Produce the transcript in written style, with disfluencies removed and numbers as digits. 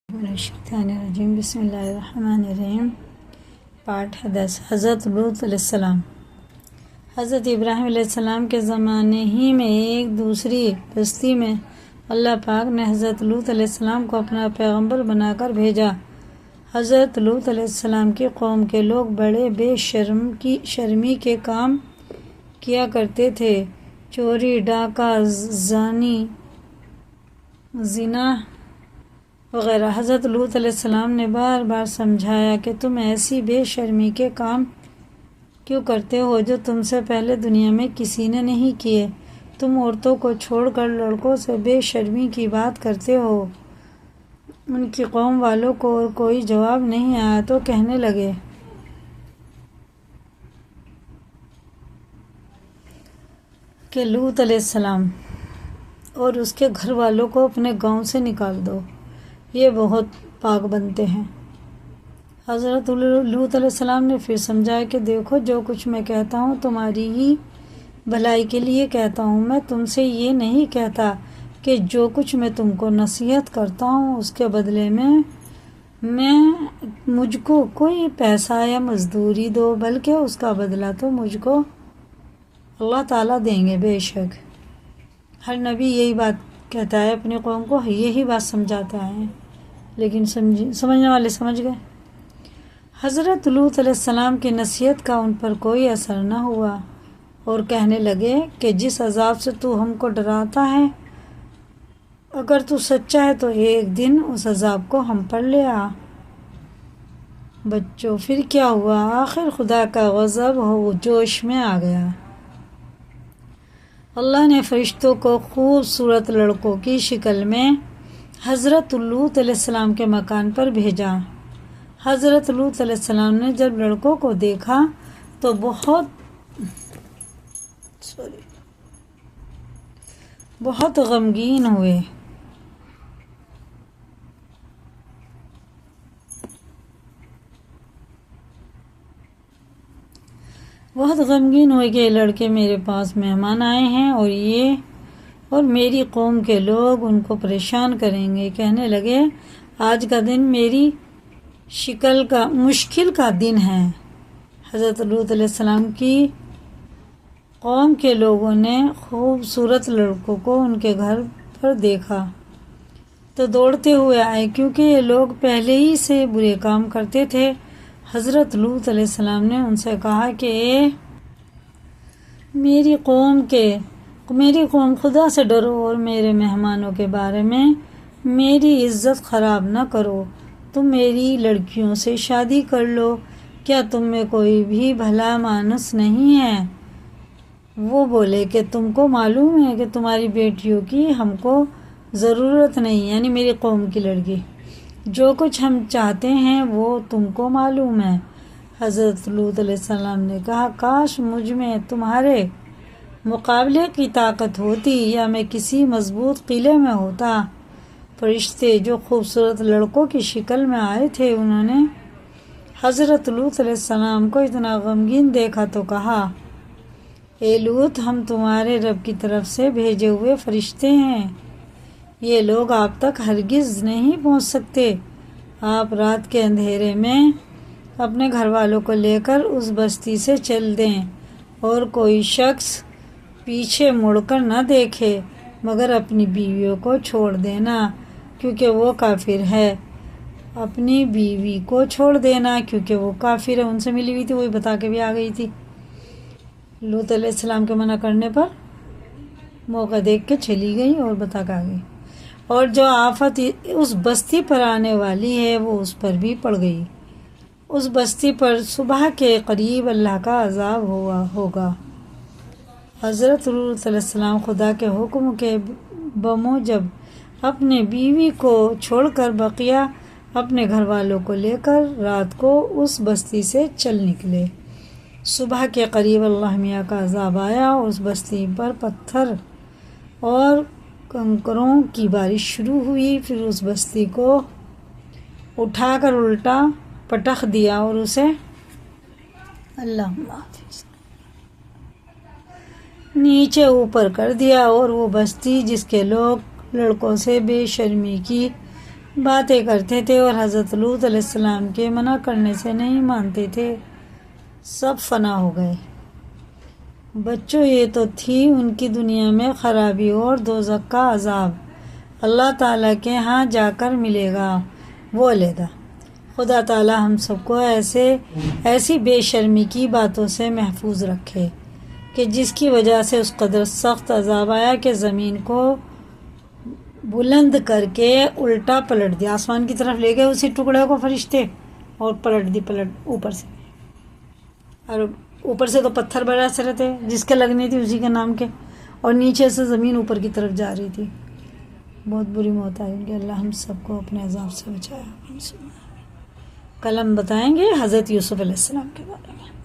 الشیطان الرجیم بسم اللہ الرحمن الرحیم پارٹ 10 حضرت لوط علیہ السلام۔ حضرت ابراہیم علیہ السلام کے زمانے ہی میں ایک دوسری بستی میں اللہ پاک نے حضرت لوط علیہ السلام کو اپنا پیغمبر بنا کر بھیجا۔ حضرت لوط علیہ السلام کی قوم کے لوگ بڑے بے شرمی کے کام کیا کرتے تھے، چوری، ڈاکہ، زنا وغیرہ۔ حضرت لوط علیہ السلام نے بار بار سمجھایا کہ تم ایسی بے شرمی کے کام کیوں کرتے ہو جو تم سے پہلے دنیا میں کسی نے نہیں کیے۔ تم عورتوں کو چھوڑ کر لڑکوں سے بے شرمی کی بات کرتے ہو۔ ان کی قوم والوں کو اور کوئی جواب نہیں آیا تو کہنے لگے کہ لوط علیہ السلام اور اس کے گھر والوں کو اپنے گاؤں سے نکال دو، یہ بہت پاک بنتے ہیں۔ حضرت لوط علیہ السلام نے پھر سمجھایا کہ دیکھو، جو کچھ میں کہتا ہوں تمہاری ہی بھلائی کے لیے کہتا ہوں۔ میں تم سے یہ نہیں کہتا کہ جو کچھ میں تم کو نصیحت کرتا ہوں اس کے بدلے میں مجھ کو کوئی پیسہ یا مزدوری دو، بلکہ اس کا بدلہ تو مجھ کو اللہ تعالیٰ دیں گے۔ بے شک ہر نبی یہی بات کہتا ہے، اپنی قوم کو یہی بات سمجھاتا ہے، لیکن سمجھنے والے سمجھ گئے۔ حضرت لوط علیہ السلام کی نصیحت کا ان پر کوئی اثر نہ ہوا اور کہنے لگے کہ جس عذاب سے تو ہم کو ڈراتا ہے، اگر تو سچا ہے تو ایک دن اس عذاب کو ہم پر لے آ۔ بچوں، پھر کیا ہوا؟ آخر خدا کا غضب جوش میں آ گیا۔ اللہ نے فرشتوں کو خوبصورت لڑکوں کی شکل میں حضرت لوط علیہ السلام کے مکان پر بھیجا۔ حضرت لوط علیہ السلام نے جب لڑکوں کو دیکھا تو بہت غمگین ہوئے۔ کہ یہ لڑکے میرے پاس مہمان آئے ہیں اور میری قوم کے لوگ ان کو پریشان کریں گے۔ کہنے لگے آج کا دن میری مشکل کا دن ہے۔ حضرت لوط علیہ السلام کی قوم کے لوگوں نے خوبصورت لڑکوں کو ان کے گھر پر دیکھا تو دوڑتے ہوئے آئے، کیونکہ یہ لوگ پہلے ہی سے برے کام کرتے تھے۔ حضرت لوط علیہ السلام نے ان سے کہا کہ میری قوم خدا سے ڈرو اور میرے مہمانوں کے بارے میں میری عزت خراب نہ کرو۔ تم میری لڑکیوں سے شادی کر لو، کیا تم میں کوئی بھی بھلا مانس نہیں ہے؟ وہ بولے کہ تم کو معلوم ہے کہ تمہاری بیٹیوں کی ہم کو ضرورت نہیں، یعنی میری قوم کی لڑکی، جو کچھ ہم چاہتے ہیں وہ تم کو معلوم ہے۔ حضرت لوط علیہ السلام نے کہا کاش مجھ میں تمہارے مقابلے کی طاقت ہوتی یا میں کسی مضبوط قلعے میں ہوتا۔ فرشتے جو خوبصورت لڑکوں کی شکل میں آئے تھے، انہوں نے حضرت لوط علیہ السلام کو اتنا غمگین دیکھا تو کہا اے لوط، ہم تمہارے رب کی طرف سے بھیجے ہوئے فرشتے ہیں، یہ لوگ آپ تک ہرگز نہیں پہنچ سکتے۔ آپ رات کے اندھیرے میں اپنے گھر والوں کو لے کر اس بستی سے چل دیں اور کوئی شخص پیچھے مڑ کر نہ دیکھے مگر اپنی بیویوں کو چھوڑ دینا کیونکہ وہ کافر ہے۔ اپنی بیوی کو چھوڑ دینا کیونکہ وہ کافر ہے۔ ان سے ملی ہوئی تھی، وہی بتا کے بھی آ گئی تھی۔ لوط علیہ السلام کے منع کرنے پر موقع دیکھ کے چلی گئی اور بتا کے آ گئی، اور جو آفت اس بستی پر آنے والی ہے وہ اس پر بھی پڑ گئی۔ اس بستی پر صبح کے قریب اللہ کا عذاب ہوگا۔ حضرت لوط علیہ السلام خدا کے حکم کے بموجب اپنے بیوی کو چھوڑ کر بقیہ اپنے گھر والوں کو لے کر رات کو اس بستی سے چل نکلے۔ صبح کے قریب اللہ میاں کا عذاب آیا، اس بستی پر پتھر اور کنکروں کی بارش شروع ہوئی۔ پھر اس بستی کو اٹھا کر الٹا پٹخ دیا اور اسے نیچے اوپر کر دیا، اور وہ بستی جس کے لوگ لڑکوں سے بے شرمی کی باتیں کرتے تھے اور حضرت لوط علیہ السلام کے منع کرنے سے نہیں مانتے تھے، سب فنا ہو گئے۔ بچوں، یہ تو تھی ان کی دنیا میں خرابی اور دوزخ کا عذاب، اللہ تعالیٰ کے ہاں جا کر ملے گا وہ علیحدہ۔ خدا تعالیٰ ہم سب کو ایسی بے شرمی کی باتوں سے محفوظ رکھے کہ جس کی وجہ سے اس قدر سخت عذاب آیا کہ زمین کو بلند کر کے الٹا پلٹ دیا، آسمان کی طرف لے گئے اسی ٹکڑے کو فرشتے اور پلٹ اوپر سے، اور اوپر سے تو پتھر برس رہے تھے جس کے لگنی تھی اسی کے نام کے، اور نیچے سے زمین اوپر کی طرف جا رہی تھی۔ بہت بری موت آئی ان کی، اللہ ہم سب کو اپنے عذاب سے بچایا۔ کل ہم بتائیں گے حضرت یوسف علیہ السلام کے بارے میں۔